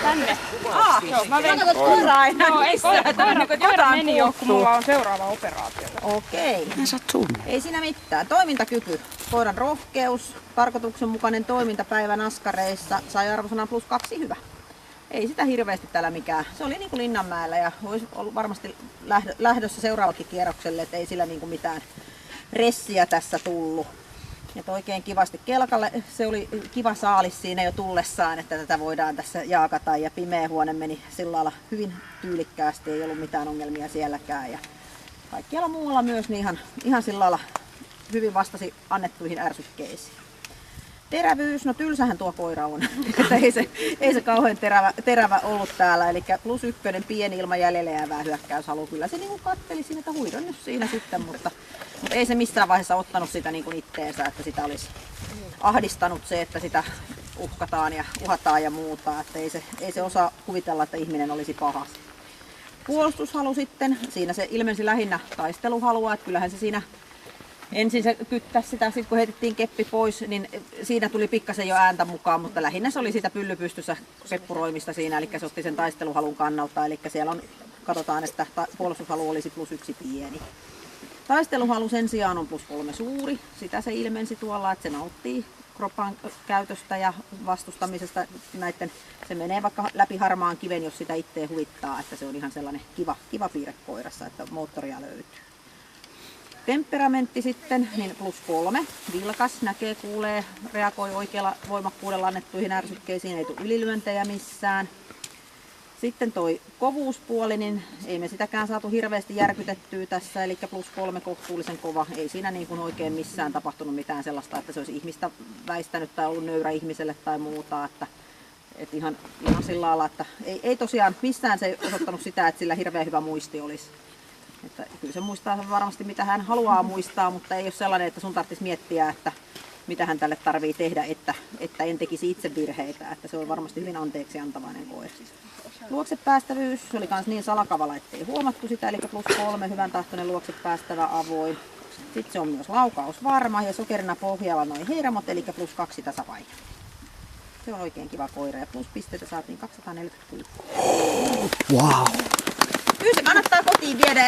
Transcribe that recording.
Tänne. Joo, mä vein koira aina. Joo, ei koira meni jo, kun mulla on seuraava operaatio. Okei. Mä saat tunne. Ei siinä mitään. Toimintakyky. Koiran rohkeus, tarkoituksenmukainen toiminta päivän askareissa sai arvosanan +2 hyvä. Ei sitä hirveästi täällä mikään. Se oli niin kuin Linnanmäellä ja olisi ollut varmasti lähdössä seuraavakin kierrokselle, että ei sillä niin kuin mitään ressiä tässä tullut. Et oikein kivasti kelkalle. Se oli kiva saalis siinä jo tullessaan, että tätä voidaan tässä jaakata. Ja pimeä huone meni sillä lailla hyvin tyylikkäästi, ei ollut mitään ongelmia sielläkään. Ja kaikkialla muualla myös niin ihan sillä lailla hyvin vastasi annettuihin ärsykkeisiin. Terävyys, no tylsähän tuo koira on. ei se kauhean terävä ollut täällä. Eli +1 pieni ilman jäljelle jäävää hyökkäyshalu. Kyllä se niinku katteli siinä, että huidon nyt siinä sitten, mutta ei se missään vaiheessa ottanut sitä niin kuin itteensä, että sitä olisi ahdistanut se, että sitä uhkataan ja uhataan ja muuta. Että ei se osaa kuvitella, että ihminen olisi paha. Puolustushalu sitten, siinä se ilmensi lähinnä taisteluhalua, että kyllähän se siinä ensin se kyttäsi sitä, sit kun heitettiin keppi pois, niin siinä tuli pikkasen jo ääntä mukaan, mutta lähinnä se oli sitä pyllypystyssä peppuroimista siinä, eli se otti sen taisteluhalun kannalta, eli siellä on, katsotaan, että puolustushalu olisi +1 pieni. Taisteluhalu sen sijaan on +3 suuri, sitä se ilmensi tuolla, että se nauttii kropan käytöstä ja vastustamisesta näiden, se menee vaikka läpi harmaan kiven, jos sitä itteen huvittaa, että se on ihan sellainen kiva piirre koirassa, että moottoria löytyy. Temperamentti sitten, niin +3, vilkas, näkee, kuulee, reagoi oikealla voimakkuudella annettuihin ärsykkeisiin, ei tule ylilyöntejä missään. Sitten toi kovuuspuoli, niin ei me sitäkään saatu hirveästi järkytettyä tässä, eli +3 kohtuullisen kova. Ei siinä niin kuin oikein missään tapahtunut mitään sellaista, että se olisi ihmistä väistänyt tai ollut nöyrä ihmiselle tai muuta. Että ihan sillä lailla, että ei tosiaan missään se ei osoittanut sitä, että sillä hirveän hyvä muisti olisi. Että kyllä se muistaa varmasti mitä hän haluaa muistaa, mutta ei ole sellainen, että sun tarvitsisi miettiä, että mitä hän tälle tarvii tehdä, että en tekisi itse virheitä. Että se on varmasti hyvin anteeksi antavainen koira. Luokse päästävyys oli myös niin salakavalla, ettei huomattu sitä, eli +3 hyvän tahtoinen luokse päästävä avoin. Sitten se on myös laukausvarma ja sokerina pohjalla noin heiramot, eli +2 tasapaino. Se on oikein kiva koira ja pluspisteitä saatiin 246. Wow. Kyllä se kannattaa kotiin viedä.